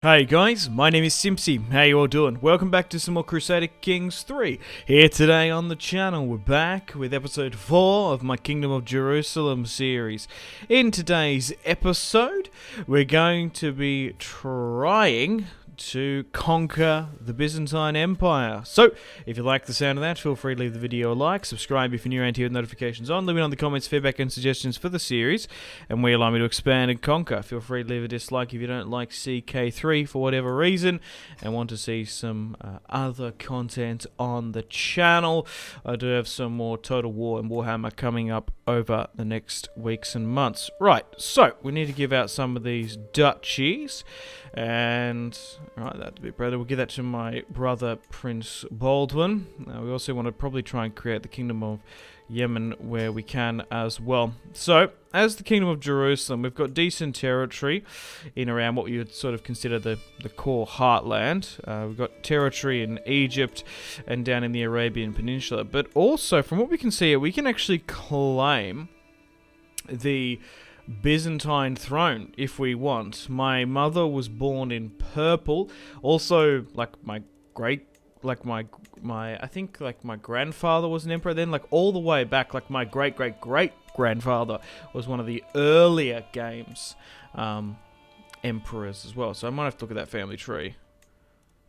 Hey guys, my name is Simpzy. How you all doing? Welcome back to some more Crusader Kings III. Here today on the channel, we're back with episode 4 of my Kingdom of Jerusalem series. In today's episode, we're going to be trying to conquer the Byzantine Empire. So, if you like the sound of that, feel free to leave the video a like, subscribe if you're new around here with notifications on, leave me on the comments feedback and suggestions for the series, and where you'd like me to expand and conquer. Feel free to leave a dislike if you don't like CK3 for whatever reason, and want to see some other content on the channel. I do have some more Total War and Warhammer coming up over the next weeks and months. Right, so we need to give out some of these duchies, and right, that'd be better. We'll give that to my brother Prince Baldwin. We also want to probably try and create the Kingdom of Yemen where we can as well. So, as the Kingdom of Jerusalem, we've got decent territory in around what you would sort of consider the core heartland. We've got territory in Egypt and down in the Arabian Peninsula. But also, from what we can see here, we can actually claim the Byzantine throne if we want. My mother was born in purple. Also, like my I think like my grandfather was an emperor then, like all the way back, like my great grandfather was one of the earlier games emperors as well. So I might have to look at that family tree.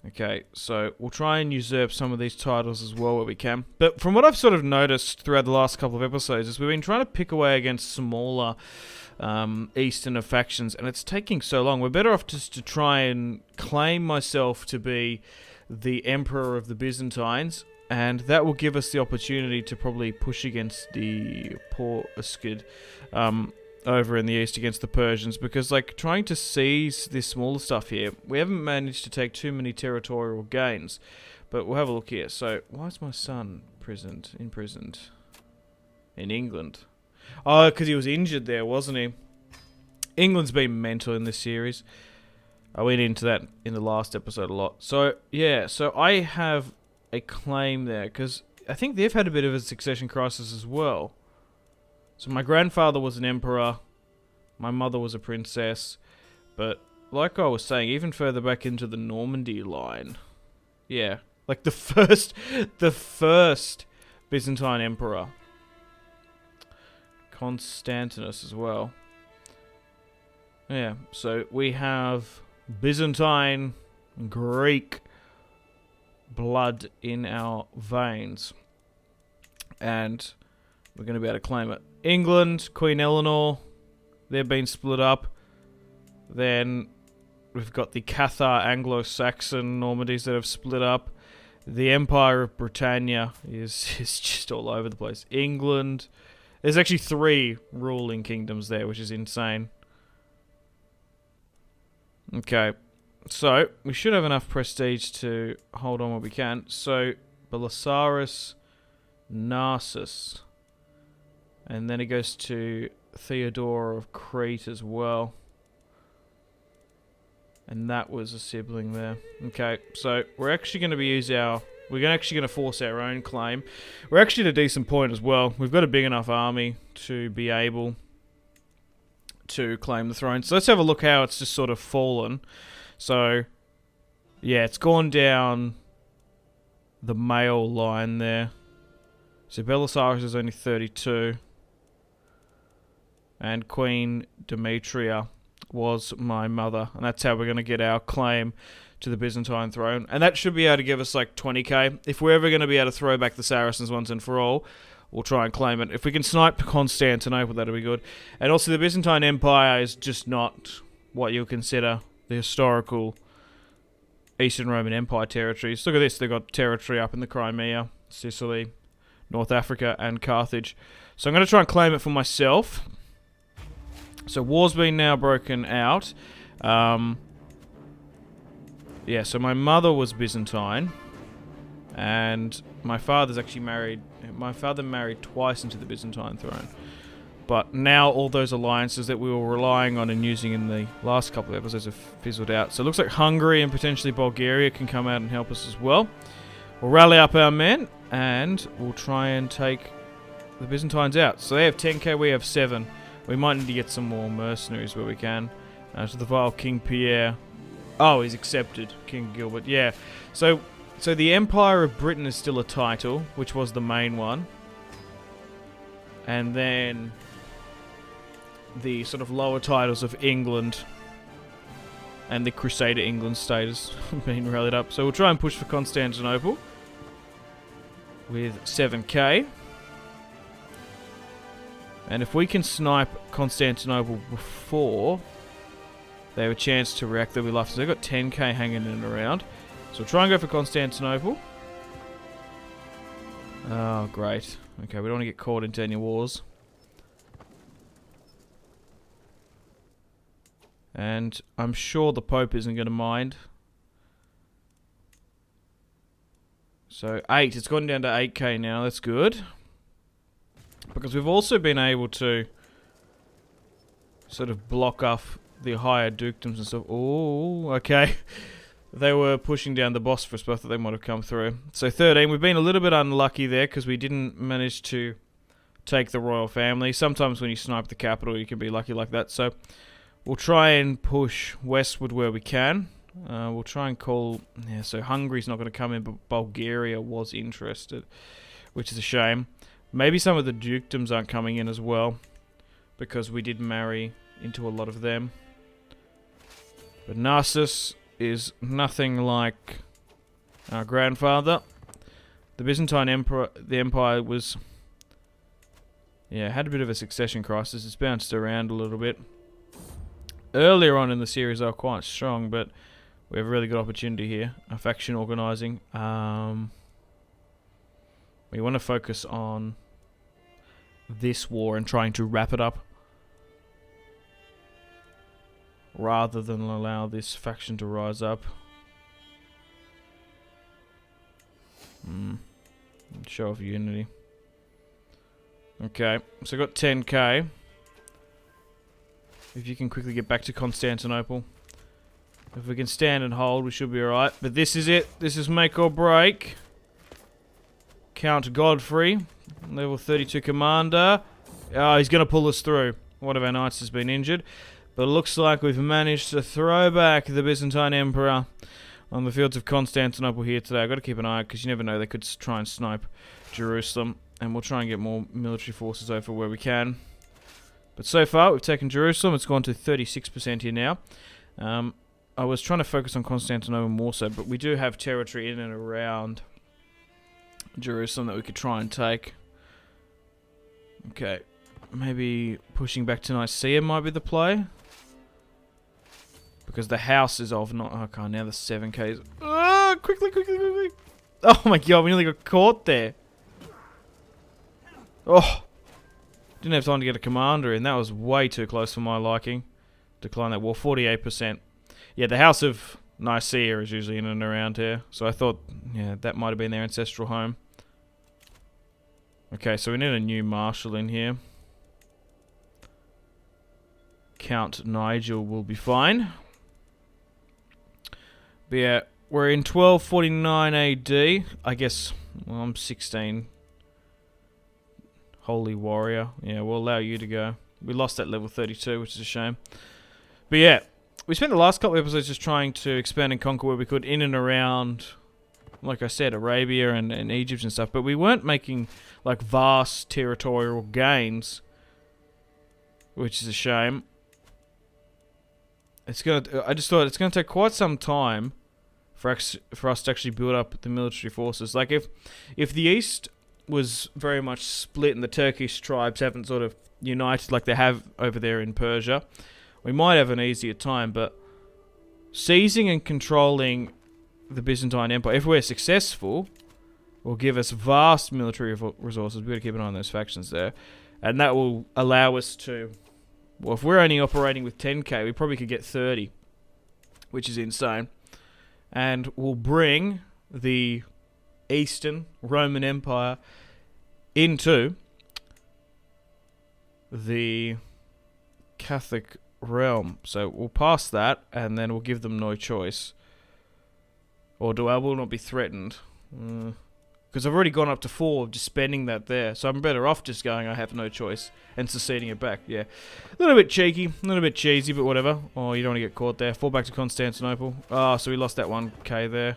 Okay, so we'll try and usurp some of these titles as well where we can. But from what I've sort of noticed throughout the last couple of episodes is we've been trying to pick away against smaller Eastern factions, and it's taking so long. We're better off just to try and claim myself to be the Emperor of the Byzantines, and that will give us the opportunity to probably push against the poor Uskid over in the east against the Persians, because like trying to seize this smaller stuff here, we haven't managed to take too many territorial gains. But we'll have a look here. So why is my son imprisoned in England? Oh, because he was injured there, wasn't he? England's been mental in this series. I went into that in the last episode a lot. So, yeah, so I have a claim there, because I think they've had a bit of a succession crisis as well. So my grandfather was an emperor, my mother was a princess, but like I was saying, even further back into the Normandy line, yeah, like the first Byzantine emperor, Constantinople as well. Yeah, so we have Byzantine, Greek blood in our veins, and we're going to be able to claim it. England, Queen Eleanor, they've been split up. Then we've got the Cathar Anglo-Saxon Normandies that have split up. The Empire of Britannia is just all over the place. England, there's actually 3 ruling kingdoms there, which is insane. Okay, so we should have enough prestige to hold on what we can. So, Belisarius Narcissus. And then it goes to Theodore of Crete as well. And that was a sibling there. Okay, so we're actually going to be force our own claim. We're actually at a decent point as well. We've got a big enough army to be able to claim the throne. So let's have a look how it's just sort of fallen. So, yeah, it's gone down the male line there. So Belisarius is only 32. And Queen Demetria was my mother. And that's how we're going to get our claim to the Byzantine throne. And that should be able to give us like 20k. If we're ever going to be able to throw back the Saracens once and for all, we'll try and claim it. If we can snipe Constantinople, that'll be good. And also the Byzantine Empire is just not what you'll consider the historical Eastern Roman Empire territories. Look at this. They've got territory up in the Crimea, Sicily, North Africa, and Carthage. So I'm going to try and claim it for myself. So war's been now broken out. Yeah, so my mother was Byzantine. And my father's actually married. My father married twice into the Byzantine throne. But now all those alliances that we were relying on and using in the last couple of episodes have fizzled out. So it looks like Hungary and potentially Bulgaria can come out and help us as well. We'll rally up our men and we'll try and take the Byzantines out. So they have 10k, we have 7. We might need to get some more mercenaries where we can. So the vile King Pierre Oh, he's accepted, King Gilbert. Yeah. So the Empire of Britain is still a title, which was the main one. And then the sort of lower titles of England and the Crusader England status being rallied up. So we'll try and push for Constantinople with 7k. And if we can snipe Constantinople before they have a chance to react, they'll be lucky. So they've got 10k hanging in and around. So we'll try and go for Constantinople. Oh, great. Okay, we don't want to get caught into any wars. And I'm sure the Pope isn't going to mind. So 8, it's gone down to 8k now, that's good. Because we've also been able to sort of block off the higher dukedoms and stuff. Oh, okay. They were pushing down the Bosphorus, but I thought they might have come through. So 13, we've been a little bit unlucky there because we didn't manage to take the royal family. Sometimes when you snipe the capital, you can be lucky like that. So we'll try and push westward where we can. We'll try and call... Yeah, so Hungary's not going to come in, but Bulgaria was interested, which is a shame. Maybe some of the dukedoms aren't coming in as well, because we did marry into a lot of them. But Narcissus is nothing like our grandfather. The Byzantine Empire was... Yeah, had a bit of a succession crisis. It's bounced around a little bit. Earlier on in the series they were quite strong, but we have a really good opportunity here. A faction organising. We want to focus on this war and trying to wrap it up, rather than allow this faction to rise up. Show off unity. Okay, so got 10k. If you can quickly get back to Constantinople. If we can stand and hold, we should be alright. But this is it. This is make or break. Count Godfrey, level 32 commander. Oh, he's going to pull us through. One of our knights has been injured. But it looks like we've managed to throw back the Byzantine Emperor on the fields of Constantinople here today. I've got to keep an eye out because you never know, they could try and snipe Jerusalem. And we'll try and get more military forces over where we can. But so far, we've taken Jerusalem. It's gone to 36% here now. I was trying to focus on Constantinople more so, but we do have territory in and around Jerusalem that we could try and take. Okay. Maybe pushing back to Nicaea might be the play. Because the house is of not... Okay, now the 7k is... Oh, quickly. Oh my god, we nearly got caught there. Oh. Didn't have time to get a commander in. That was way too close for my liking. Decline that war. 48%. Yeah, the house of Nicaea is usually in and around here. So I thought, yeah, that might have been their ancestral home. Okay, so we need a new marshal in here. Count Nigel will be fine. But yeah, we're in 1249 AD. I guess, well, I'm 16. Holy warrior. Yeah, we'll allow you to go. We lost at level 32, which is a shame. But yeah, we spent the last couple of episodes just trying to expand and conquer where we could in and around, like I said, Arabia and Egypt and stuff. But we weren't making like vast territorial gains, which is a shame. I just thought it's gonna take quite some time for us to actually build up the military forces. Like if the East was very much split and the Turkish tribes haven't sort of united like they have over there in Persia, we might have an easier time. But seizing and controlling the Byzantine Empire, if we're successful, will give us vast military resources. We've got to keep an eye on those factions there. And that will allow us to... Well, if we're only operating with 10k, we probably could get 30, which is insane. And we'll bring the Eastern Roman Empire into the Catholic realm. So we'll pass that, and then we'll give them no choice. Or I will not be threatened. Because I've already gone up to 4 of just spending that there. So I'm better off just going, I have no choice, and seceding it back. Yeah. A little bit cheeky, a little bit cheesy, but whatever. Oh, you don't want to get caught there. Fall back to Constantinople. Oh, so we lost that 1k there.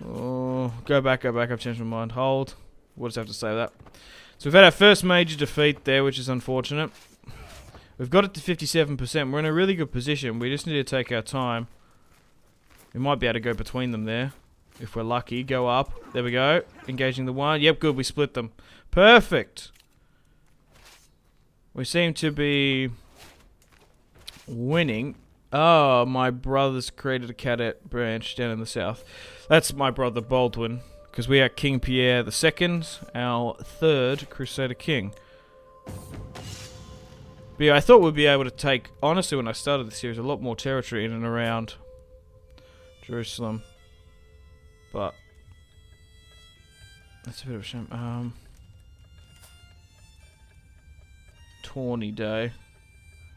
Oh, go back. I've changed my mind. Hold. We'll just have to say that. So we've had our first major defeat there, which is unfortunate. We've got it to 57%. We're in a really good position. We just need to take our time. We might be able to go between them there. If we're lucky, go up. There we go. Engaging the one. Yep, good. We split them. Perfect. We seem to be winning. Oh, my brother's created a cadet branch down in the south. That's my brother Baldwin. Because we are King Pierre II, our 3rd Crusader King. But yeah, I thought we'd be able to take, honestly, when I started the series, a lot more territory in and around Jerusalem. But that's a bit of a shame. Tawny Day.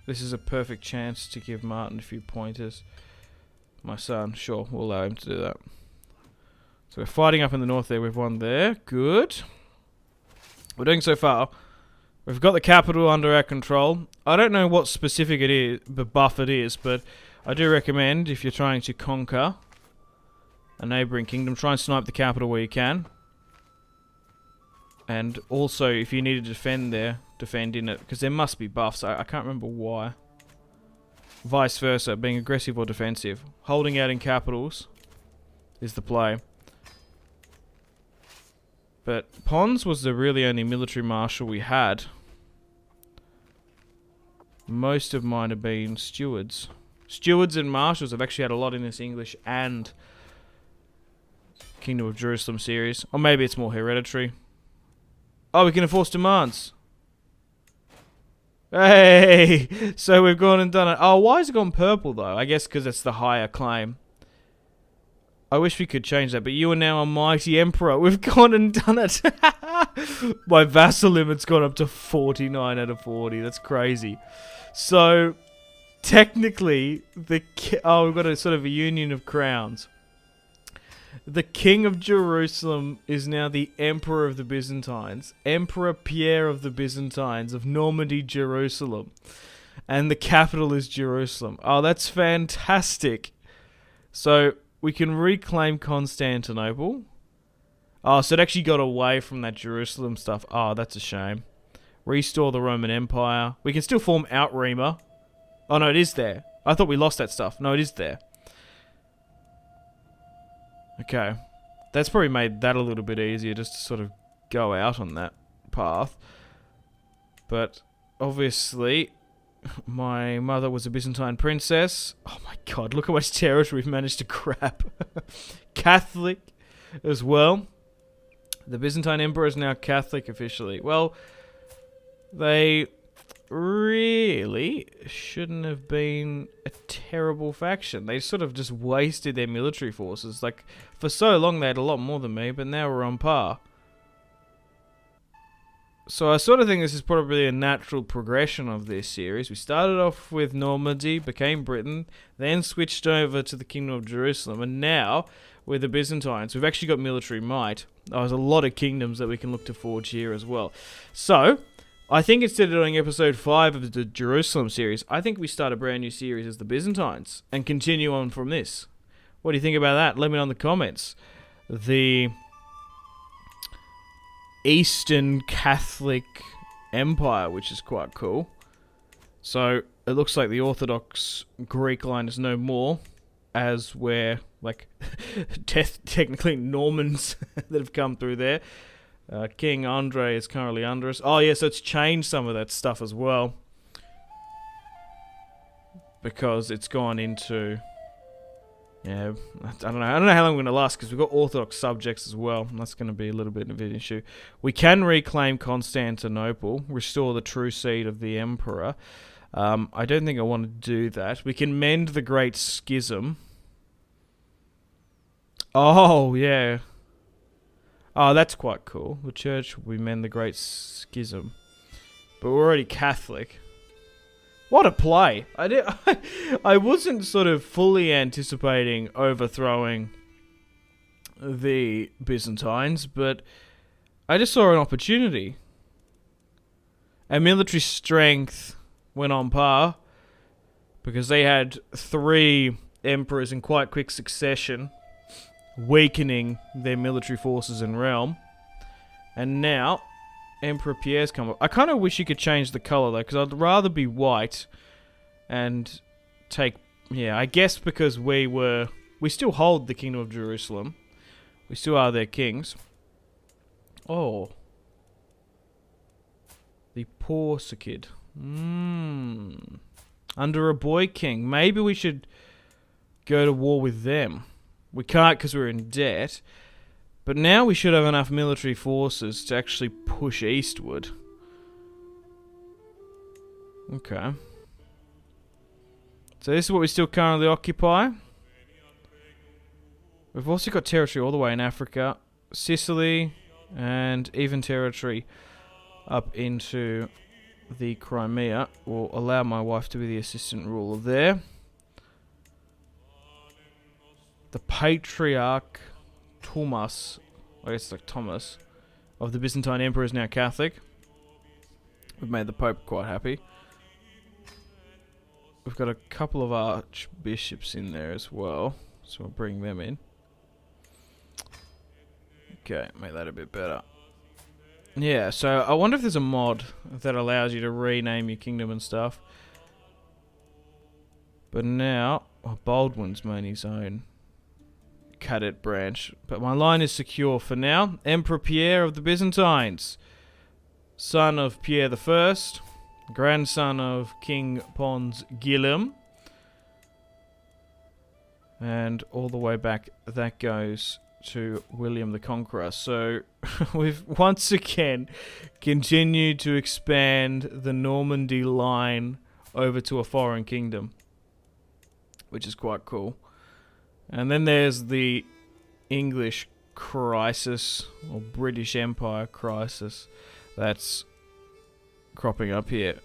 This is a perfect chance to give Martin a few pointers. My son, sure, we'll allow him to do that. So we're fighting up in the north there. We've won there. Good. We're doing so far. We've got the capital under our control. I don't know what specific it is, but buff it is, but I do recommend if you're trying to conquer a neighbouring kingdom, try and snipe the capital where you can. And also, if you need to defend there, defend in it, because there must be buffs. I can't remember why. Vice versa, being aggressive or defensive. Holding out in capitals is the play. But Pons was the really only military marshal we had. Most of mine have been stewards. Stewards and marshals. I've actually had a lot in this English and Kingdom of Jerusalem series. Or maybe it's more hereditary. Oh, we can enforce demands. Hey! So we've gone and done it. Oh, why has it gone purple though? I guess because it's the higher claim. I wish we could change that, but you are now a mighty emperor. We've gone and done it. My vassal limit's gone up to 49 out of 40. That's crazy. So, technically, we've got a sort of a union of crowns. The King of Jerusalem is now the Emperor of the Byzantines. Emperor Pierre of the Byzantines of Normandy, Jerusalem. And the capital is Jerusalem. Oh, that's fantastic. So, we can reclaim Constantinople. Oh, so it actually got away from that Jerusalem stuff. Oh, that's a shame. Restore the Roman Empire. We can still form Outrima. Oh, no, it is there. I thought we lost that stuff. No, it is there. Okay. That's probably made that a little bit easier just to sort of go out on that path. But, obviously, my mother was a Byzantine princess. Oh my god, look how much territory we've managed to grab. Catholic as well. The Byzantine Emperor is now Catholic officially. Well, they really shouldn't have been a terrible faction. They sort of just wasted their military forces. Like, for so long they had a lot more than me, but now we're on par. So I sort of think this is probably a natural progression of this series. We started off with Normandy, became Britain, then switched over to the Kingdom of Jerusalem, and now, with the Byzantines, we've actually got military might. There's a lot of kingdoms that we can look to forge here as well. So, I think instead of doing episode 5 of the Jerusalem series, I think we start a brand new series as the Byzantines, and continue on from this. What do you think about that? Let me know in the comments. The Eastern Catholic Empire, which is quite cool. So, it looks like the Orthodox Greek line is no more, as we're, like, technically Normans that have come through there. King Andre is currently under us. Oh, yeah, so it's changed some of that stuff as well. Because it's gone into... Yeah, I don't know how long I'm going to last, because we've got Orthodox subjects as well. And that's going to be a little bit of an issue. We can reclaim Constantinople, restore the true seed of the Emperor. I don't think I want to do that. We can mend the Great Schism. Oh, yeah. Oh, that's quite cool. The church, we mend the Great Schism. But we're already Catholic. What a play. I wasn't sort of fully anticipating overthrowing the Byzantines, but I just saw an opportunity. Our military strength went on par because they had 3 emperors in quite quick succession, weakening their military forces in realm. And now, Emperor Pierre's come up. I kind of wish you could change the colour though, because I'd rather be white and take... Yeah, I guess because we still hold the Kingdom of Jerusalem. We still are their kings. Oh. The Porsikid. Under a boy king. Maybe we should go to war with them. We can't because we're in debt. But now we should have enough military forces to actually push eastward. Okay. So this is what we still currently occupy. We've also got territory all the way in Africa, Sicily, and even territory up into the Crimea. Will allow my wife to be the assistant ruler there. The Patriarch Thomas, I guess it's like Thomas, of the Byzantine Emperor is now Catholic. We've made the Pope quite happy. We've got a couple of archbishops in there as well, so we'll bring them in. Okay, make that a bit better. Yeah, so I wonder if there's a mod that allows you to rename your kingdom and stuff. But now, Baldwin's made his own cadet branch. But my line is secure for now. Emperor Pierre of the Byzantines, son of Pierre I, grandson of King Pons Guillaume. And all the way back, that goes to William the Conqueror. So we've once again continued to expand the Normandy line over to a foreign kingdom, which is quite cool. And then there's the English crisis, or British Empire crisis, that's cropping up here.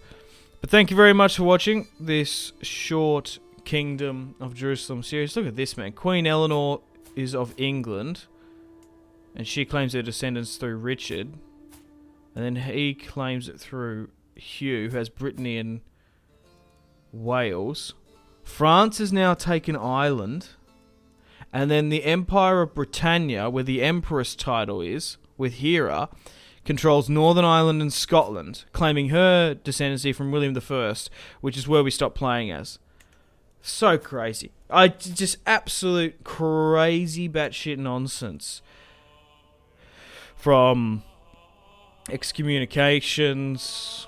But thank you very much for watching this short Kingdom of Jerusalem series. Look at this, man. Queen Eleanor is of England, and she claims her descendants through Richard, and then he claims it through Hugh, who has Brittany and Wales. France has now taken Ireland, and then the Empire of Britannia, where the Empress title is, with Hera, controls Northern Ireland and Scotland, claiming her descendancy from William I, which is where we stopped playing as. So crazy. Just absolute crazy batshit nonsense. From excommunications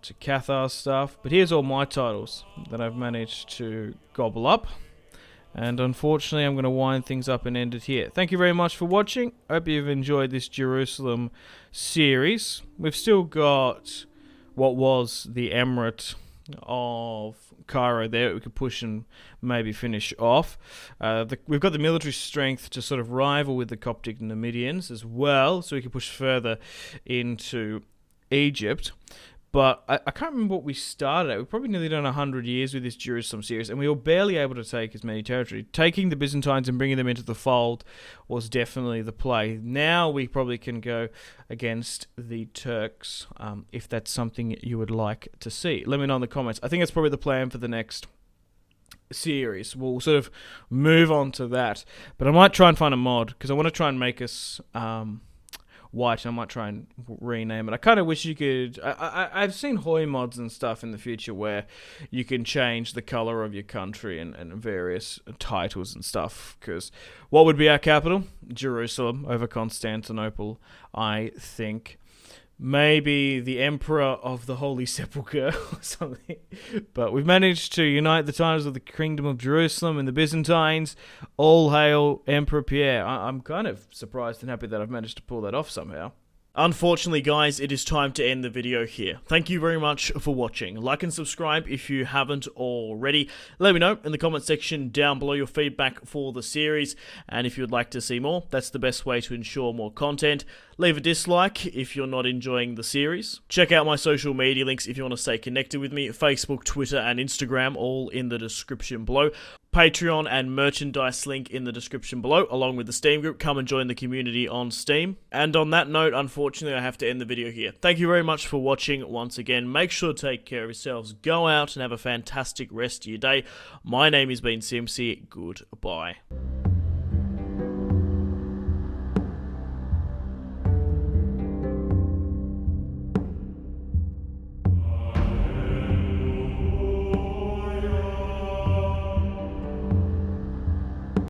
to Cathar stuff. But here's all my titles that I've managed to gobble up. And unfortunately, I'm going to wind things up and end it here. Thank you very much for watching. Hope you've enjoyed this Jerusalem series. We've still got what was the Emirate of Cairo there that we could push and maybe finish off. We've got the military strength to sort of rival with the Coptic Numidians as well, so we can push further into Egypt. But I can't remember what we started at. We've probably nearly done 100 years with this Jerusalem series, and we were barely able to take as many territory. Taking the Byzantines and bringing them into the fold was definitely the play. Now we probably can go against the Turks, if that's something you would like to see. Let me know in the comments. I think that's probably the plan for the next series. We'll sort of move on to that. But I might try and find a mod, because I want to try and make us... white, and I might try and rename it. I kind of wish you could... I've seen Hoi mods and stuff in the future where you can change the colour of your country and various titles and stuff, because what would be our capital? Jerusalem over Constantinople, I think. Maybe the Emperor of the Holy Sepulchre or something. But we've managed to unite the titles of the Kingdom of Jerusalem and the Byzantines. All hail Emperor Pierre. I'm kind of surprised and happy that I've managed to pull that off somehow. Unfortunately, guys, it is time to end the video here. Thank you very much for watching. Like and subscribe if you haven't already. Let me know in the comment section down below your feedback for the series. And if you'd like to see more, that's the best way to ensure more content. Leave a dislike if you're not enjoying the series. Check out my social media links if you want to stay connected with me. Facebook, Twitter, and Instagram, all in the description below. Patreon and merchandise link in the description below, along with the Steam group. Come and join the community on Steam. And on that note, unfortunately, I have to end the video here. Thank you very much for watching once again. Make sure to take care of yourselves. Go out and have a fantastic rest of your day. My name has been Simpzy. Goodbye.